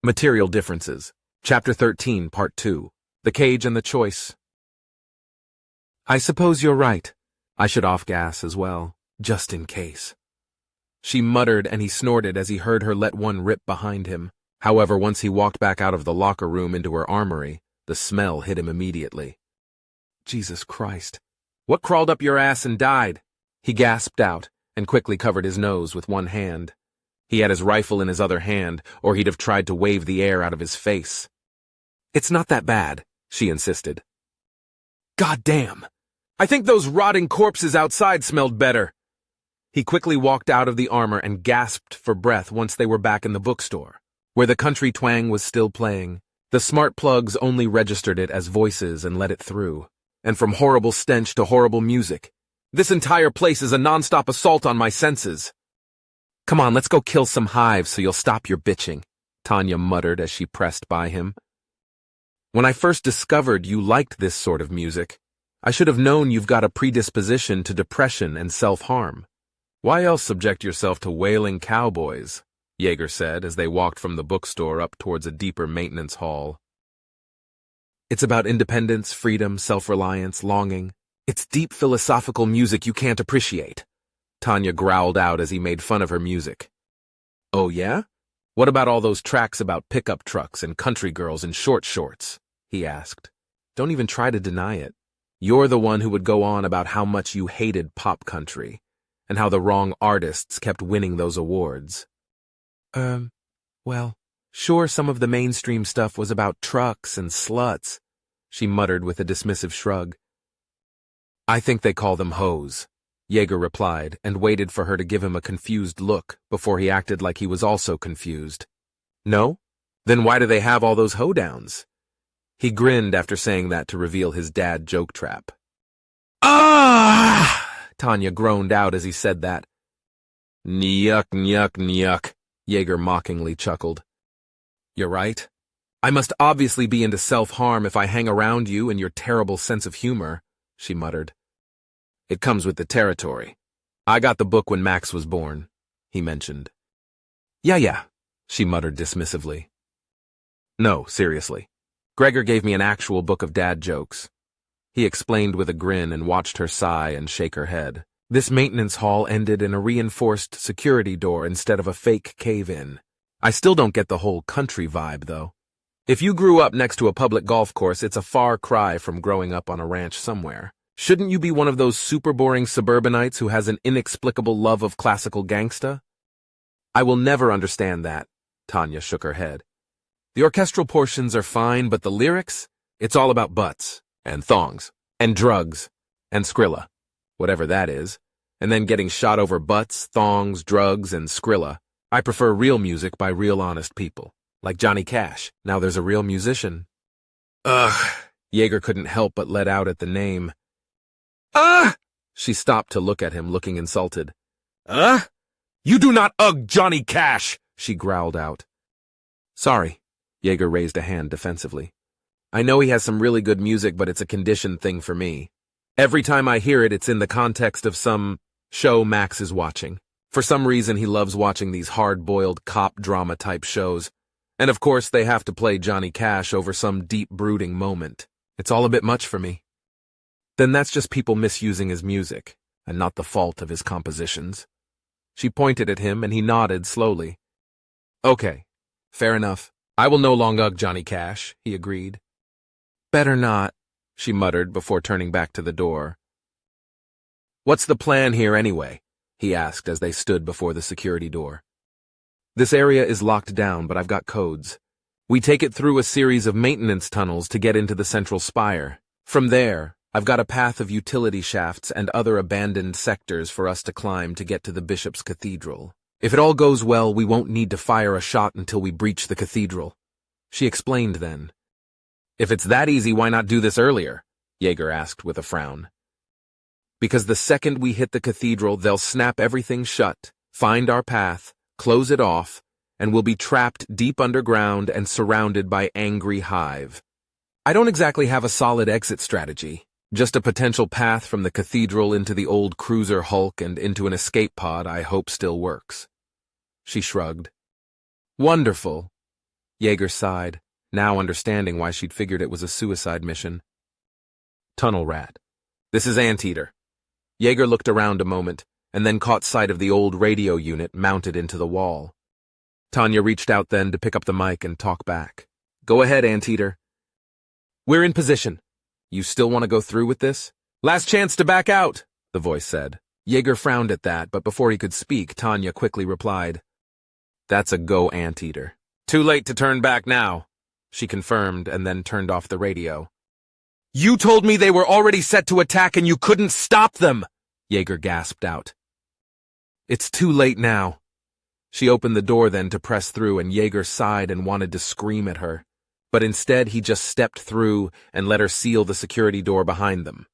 Material Differences. Chapter 13, Part 2. The Cage and the Choice. I suppose you're right. I should off-gas as well, just in case. She muttered, and he snorted as he heard her let one rip behind him. However, once he walked back out of the locker room into her armory, the smell hit him immediately. Jesus Christ. What crawled up your ass and died? He gasped out, and quickly covered his nose with one hand. He had his rifle in his other hand, or he'd have tried to wave the air out of his face. It's not that bad, she insisted. God damn! I think those rotting corpses outside smelled better. He quickly walked out of the armor and gasped for breath once they were back in the bookstore, where the country twang was still playing. The smart plugs only registered it as voices and let it through. And from horrible stench to horrible music. This entire place is a non-stop assault on my senses. Come on, let's go kill some hives so you'll stop your bitching, Tanya muttered as she pressed by him. When I first discovered you liked this sort of music, I should have known you've got a predisposition to depression and self-harm. Why else subject yourself to wailing cowboys? Jaeger said as they walked from the bookstore up towards a deeper maintenance hall. It's about independence, freedom, self-reliance, longing. It's deep philosophical music you can't appreciate. Tanya growled out as he made fun of her music. Oh yeah? What about all those tracks about pickup trucks and country girls in short shorts? He asked. Don't even try to deny it. You're the one who would go on about how much you hated pop country, and how the wrong artists kept winning those awards. Well, sure some of the mainstream stuff was about trucks and sluts, she muttered with a dismissive shrug. I think they call them hoes, Jaeger replied, and waited for her to give him a confused look before he acted like he was also confused. No? Then why do they have all those hoedowns? He grinned after saying that to reveal his dad joke trap. Ah! Tanya groaned out as he said that. Nyuk, nyuk, nyuk, Jaeger mockingly chuckled. You're right. I must obviously be into self-harm if I hang around you and your terrible sense of humor, she muttered. It comes with the territory. I got the book when Max was born, he mentioned. Yeah, she muttered dismissively. No, seriously. Gregor gave me an actual book of dad jokes. He explained with a grin and watched her sigh and shake her head. This maintenance hall ended in a reinforced security door instead of a fake cave-in. I still don't get the whole country vibe, though. If you grew up next to a public golf course, it's a far cry from growing up on a ranch somewhere. Shouldn't you be one of those super boring suburbanites who has an inexplicable love of classical gangsta? I will never understand that, Tanya shook her head. The orchestral portions are fine, but the lyrics? It's all about butts, and thongs, and drugs, and Skrilla, whatever that is, and then getting shot over butts, thongs, drugs, and Skrilla. I prefer real music by real honest people, like Johnny Cash. Now there's a real musician. Ugh, Jaeger couldn't help but let out at the name. Ah! She stopped to look at him, looking insulted. You do not ugh Johnny Cash, she growled out. Sorry, Jaeger raised a hand defensively. I know he has some really good music, but it's a conditioned thing for me. Every time I hear it, it's in the context of some show Max is watching. For some reason, he loves watching these hard-boiled cop drama-type shows. And of course, they have to play Johnny Cash over some deep brooding moment. It's all a bit much for me. Then that's just people misusing his music, and not the fault of his compositions. She pointed at him, and he nodded slowly. Okay, fair enough. I will no longer ugh Johnny Cash, he agreed. Better not, she muttered before turning back to the door. What's the plan here anyway? He asked as they stood before the security door. This area is locked down, but I've got codes. We take it through a series of maintenance tunnels to get into the central spire. From there, I've got a path of utility shafts and other abandoned sectors for us to climb to get to the bishop's cathedral. If it all goes well, we won't need to fire a shot until we breach the cathedral. She explained then. If it's that easy, why not do this earlier? Jaeger asked with a frown. Because the second we hit the cathedral, they'll snap everything shut, find our path, close it off, and we'll be trapped deep underground and surrounded by angry hive. I don't exactly have a solid exit strategy, just a potential path from the cathedral into the old cruiser hulk and into an escape pod I hope still works. She shrugged. Wonderful. Jaeger sighed, now understanding why she'd figured it was a suicide mission. Tunnel rat. This is Anteater. Jaeger looked around a moment, and then caught sight of the old radio unit mounted into the wall. Tanya reached out then to pick up the mic and talk back. Go ahead, Anteater. We're in position. You still want to go through with this? Last chance to back out, the voice said. Jaeger frowned at that, but before he could speak, Tanya quickly replied, That's a go, Anteater. Too late to turn back now, she confirmed and then turned off the radio. You told me they were already set to attack and you couldn't stop them, Jaeger gasped out. It's too late now. She opened the door then to press through, and Jaeger sighed and wanted to scream at her. But instead he just stepped through and let her seal the security door behind them.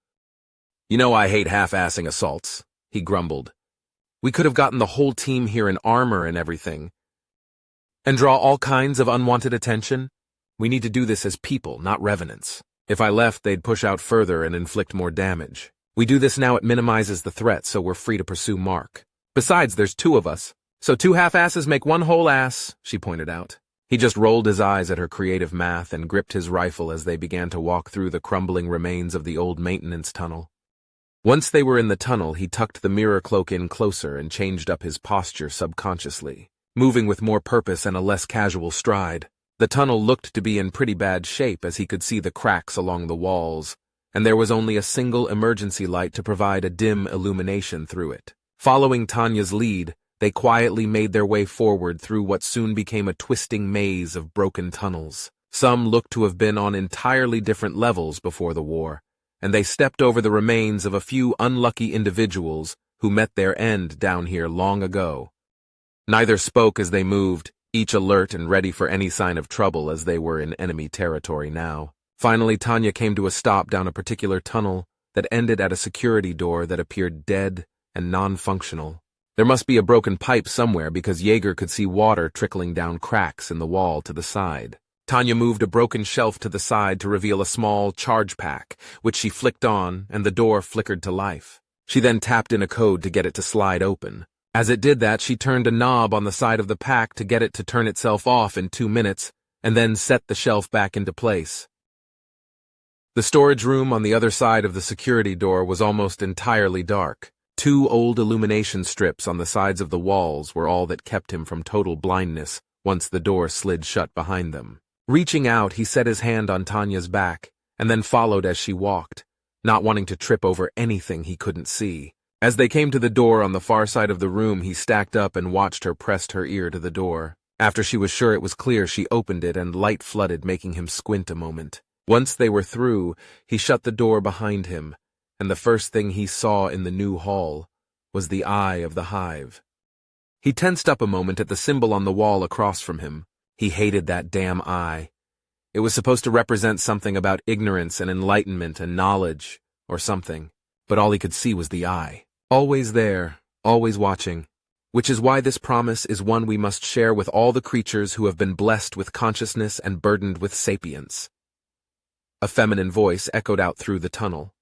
You know I hate half-assing assaults, he grumbled. We could have gotten the whole team here in armor and everything. And draw all kinds of unwanted attention? We need to do this as people, not revenants. If I left, they'd push out further and inflict more damage. We do this now, it minimizes the threat, so we're free to pursue Mark. Besides, there's two of us. So two half-asses make one whole ass, she pointed out. He just rolled his eyes at her creative math and gripped his rifle as they began to walk through the crumbling remains of the old maintenance tunnel. Once they were in the tunnel, he tucked the mirror cloak in closer and changed up his posture subconsciously, moving with more purpose and a less casual stride. The tunnel looked to be in pretty bad shape as he could see the cracks along the walls, and there was only a single emergency light to provide a dim illumination through it. Following Tanya's lead, they quietly made their way forward through what soon became a twisting maze of broken tunnels. Some looked to have been on entirely different levels before the war, and they stepped over the remains of a few unlucky individuals who met their end down here long ago. Neither spoke as they moved, each alert and ready for any sign of trouble as they were in enemy territory now. Finally, Tanya came to a stop down a particular tunnel that ended at a security door that appeared dead and non-functional. There must be a broken pipe somewhere because Jaeger could see water trickling down cracks in the wall to the side. Tanya moved a broken shelf to the side to reveal a small charge pack, which she flicked on, and the door flickered to life. She then tapped in a code to get it to slide open. As it did that, she turned a knob on the side of the pack to get it to turn itself off in 2 minutes, and then set the shelf back into place. The storage room on the other side of the security door was almost entirely dark. 2 old illumination strips on the sides of the walls were all that kept him from total blindness once the door slid shut behind them. Reaching out, he set his hand on Tanya's back, and then followed as she walked, not wanting to trip over anything he couldn't see. As they came to the door on the far side of the room, he stacked up and watched her press her ear to the door. After she was sure it was clear, she opened it and light flooded, making him squint a moment. Once they were through, he shut the door behind him, and the first thing he saw in the new hall was the eye of the hive. He tensed up a moment at the symbol on the wall across from him. He hated that damn eye. It was supposed to represent something about ignorance and enlightenment and knowledge, or something, but all he could see was the eye. Always there, always watching, which is why this promise is one we must share with all the creatures who have been blessed with consciousness and burdened with sapience. A feminine voice echoed out through the tunnel.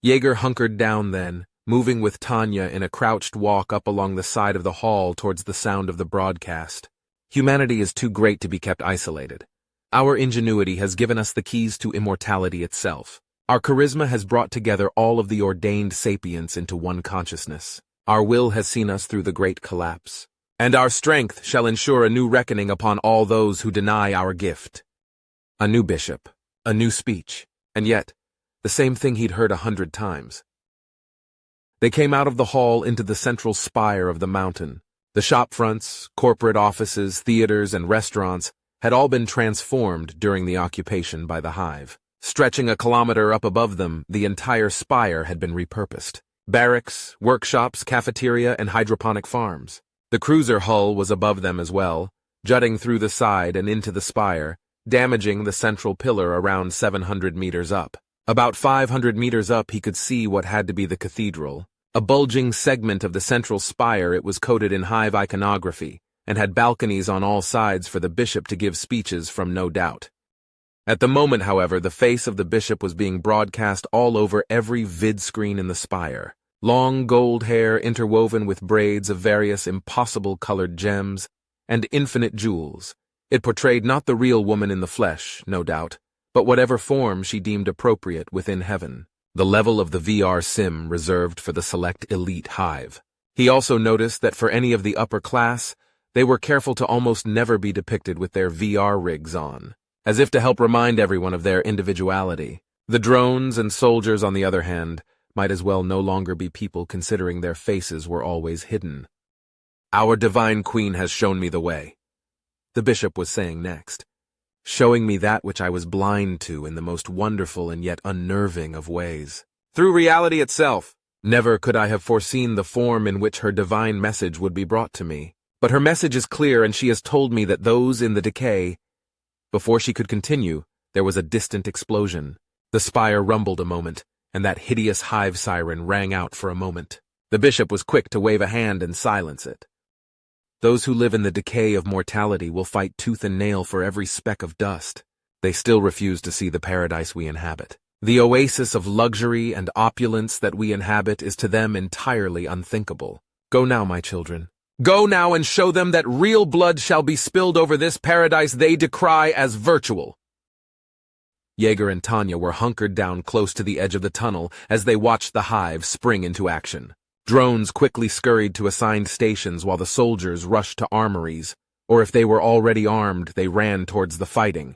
Jaeger hunkered down then, moving with Tanya in a crouched walk up along the side of the hall towards the sound of the broadcast. Humanity is too great to be kept isolated. Our ingenuity has given us the keys to immortality itself. Our charisma has brought together all of the ordained sapience into one consciousness. Our will has seen us through the great collapse. And our strength shall ensure a new reckoning upon all those who deny our gift. A new bishop, a new speech, and yet, the same thing he'd heard 100 times. They came out of the hall into the central spire of the mountain. The shop fronts, corporate offices, theaters, and restaurants had all been transformed during the occupation by the hive. Stretching a kilometer up above them, the entire spire had been repurposed. Barracks, workshops, cafeteria, and hydroponic farms. The cruiser hull was above them as well, jutting through the side and into the spire, damaging the central pillar around 700 meters up. About 500 meters up, he could see what had to be the cathedral. A bulging segment of the central spire, it was coated in hive iconography, and had balconies on all sides for the bishop to give speeches from, no doubt. At the moment, however, the face of the bishop was being broadcast all over every vid screen in the spire. Long gold hair interwoven with braids of various impossible colored gems and infinite jewels. It portrayed not the real woman in the flesh, no doubt, but whatever form she deemed appropriate within heaven. The level of the VR sim reserved for the select elite hive. He also noticed that for any of the upper class, they were careful to almost never be depicted with their VR rigs on, as if to help remind everyone of their individuality. The drones and soldiers, on the other hand, might as well no longer be people considering their faces were always hidden. Our divine queen has shown me the way, the bishop was saying next, showing me that which I was blind to in the most wonderful and yet unnerving of ways. Through reality itself, never could I have foreseen the form in which her divine message would be brought to me. But her message is clear, and she has told me that those in the decay— Before she could continue, there was a distant explosion. The spire rumbled a moment, and that hideous hive siren rang out for a moment. The bishop was quick to wave a hand and silence it. Those who live in the decay of mortality will fight tooth and nail for every speck of dust. They still refuse to see the paradise we inhabit. The oasis of luxury and opulence that we inhabit is to them entirely unthinkable. Go now, my children. Go now and show them that real blood shall be spilled over this paradise they decry as virtual. Jaeger and Tanya were hunkered down close to the edge of the tunnel as they watched the hive spring into action. Drones quickly scurried to assigned stations while the soldiers rushed to armories, or if they were already armed, they ran towards the fighting.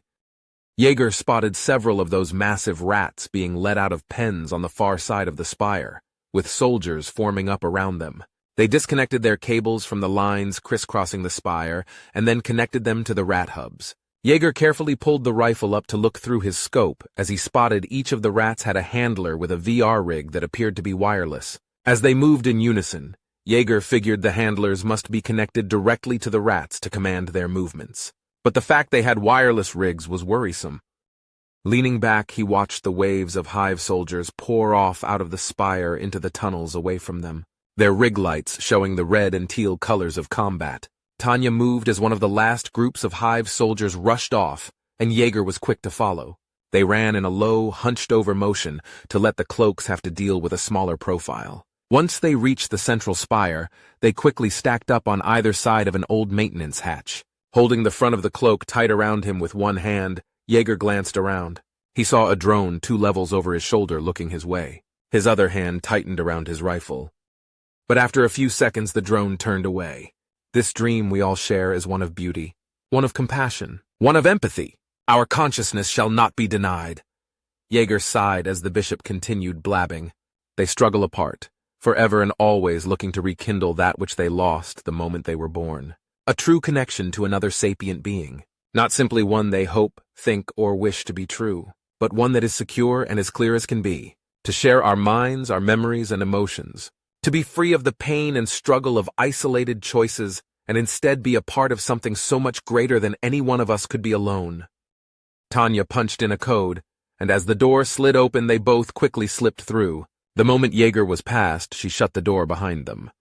Jaeger spotted several of those massive rats being let out of pens on the far side of the spire, with soldiers forming up around them. They disconnected their cables from the lines crisscrossing the spire and then connected them to the rat hubs. Jaeger carefully pulled the rifle up to look through his scope as he spotted each of the rats had a handler with a VR rig that appeared to be wireless. As they moved in unison, Jaeger figured the handlers must be connected directly to the rats to command their movements. But the fact they had wireless rigs was worrisome. Leaning back, he watched the waves of hive soldiers pour off out of the spire into the tunnels away from them, their rig lights showing the red and teal colors of combat. Tanya moved as one of the last groups of hive soldiers rushed off, and Jaeger was quick to follow. They ran in a low, hunched-over motion to let the cloaks have to deal with a smaller profile. Once they reached the central spire, they quickly stacked up on either side of an old maintenance hatch. Holding the front of the cloak tight around him with one hand, Jaeger glanced around. He saw a drone 2 levels over his shoulder looking his way. His other hand tightened around his rifle. But after a few seconds, the drone turned away. This dream we all share is one of beauty, one of compassion, one of empathy. Our consciousness shall not be denied. Jaeger sighed as the bishop continued blabbing. They struggle apart, forever and always looking to rekindle that which they lost the moment they were born. A true connection to another sapient being. Not simply one they hope, think, or wish to be true, but one that is secure and as clear as can be. To share our minds, our memories, and emotions. To be free of the pain and struggle of isolated choices and instead be a part of something so much greater than any one of us could be alone. Tanya punched in a code, and as the door slid open, they both quickly slipped through. The moment Jaeger was past, she shut the door behind them.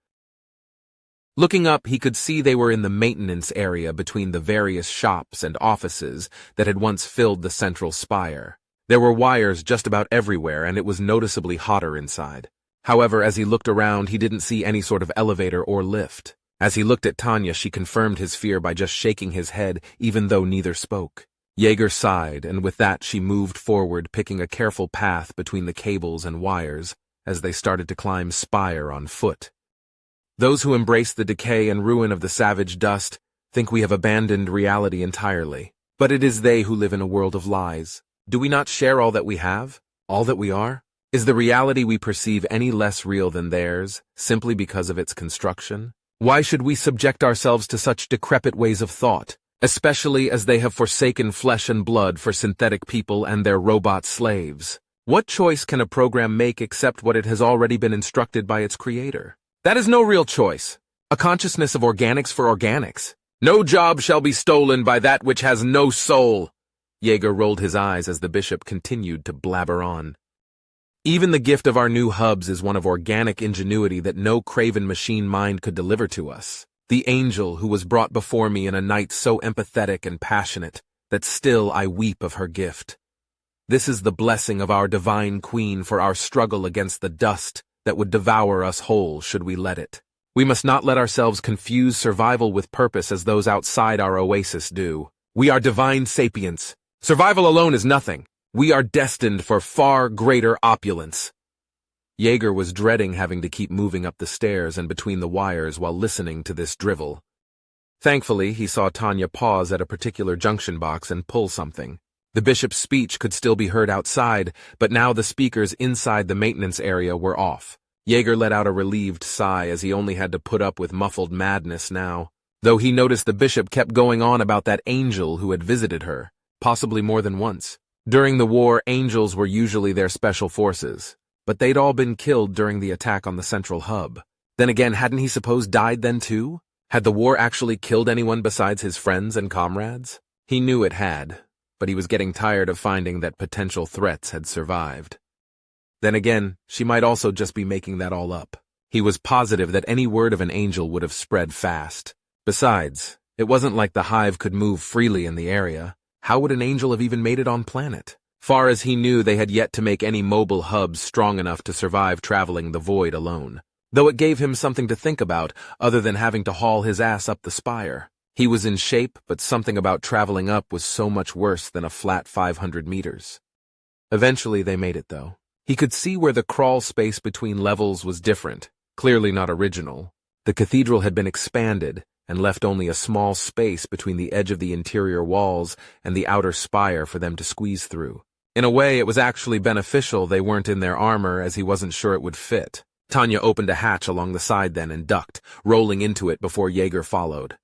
Looking up, he could see they were in the maintenance area between the various shops and offices that had once filled the central spire. There were wires just about everywhere, and it was noticeably hotter inside. However, as he looked around, he didn't see any sort of elevator or lift. As he looked at Tanya, she confirmed his fear by just shaking his head, even though neither spoke. Jaeger sighed, and with that she moved forward, picking a careful path between the cables and wires as they started to climb spire on foot. Those who embrace the decay and ruin of the savage dust think we have abandoned reality entirely. But it is they who live in a world of lies. Do we not share all that we have? All that we are? Is the reality we perceive any less real than theirs, simply because of its construction? Why should we subject ourselves to such decrepit ways of thought, especially as they have forsaken flesh and blood for synthetic people and their robot slaves? What choice can a program make except what it has already been instructed by its creator? That is no real choice. A consciousness of organics for organics. No job shall be stolen by that which has no soul. Jaeger rolled his eyes as the bishop continued to blabber on. Even the gift of our new hubs is one of organic ingenuity that no craven machine mind could deliver to us. The angel who was brought before me in a night so empathetic and passionate that still I weep of her gift. This is the blessing of our divine queen for our struggle against the dust that would devour us whole should we let it. We must not let ourselves confuse survival with purpose as those outside our oasis do. We are divine sapients. Survival alone is nothing. We are destined for far greater opulence. Jaeger was dreading having to keep moving up the stairs and between the wires while listening to this drivel. Thankfully, he saw Tanya pause at a particular junction box and pull something. The bishop's speech could still be heard outside, but now the speakers inside the maintenance area were off. Jaeger let out a relieved sigh as he only had to put up with muffled madness now, though he noticed the bishop kept going on about that angel who had visited her, possibly more than once. During the war, angels were usually their special forces, but they'd all been killed during the attack on the central hub. Then again, hadn't he supposed died then too? Had the war actually killed anyone besides his friends and comrades? He knew it had, but he was getting tired of finding that potential threats had survived. Then again, she might also just be making that all up. He was positive that any word of an angel would have spread fast. Besides, it wasn't like the hive could move freely in the area. How would an angel have even made it on planet? Far as he knew, they had yet to make any mobile hubs strong enough to survive traveling the void alone. Though it gave him something to think about, other than having to haul his ass up the spire. He was in shape, but something about traveling up was so much worse than a flat 500 meters. Eventually they made it, though. He could see where the crawl space between levels was different, clearly not original. The cathedral had been expanded, and left only a small space between the edge of the interior walls and the outer spire for them to squeeze through. In a way, it was actually beneficial they weren't in their armor, as he wasn't sure it would fit. Tanya opened a hatch along the side then and ducked, rolling into it before Jaeger followed.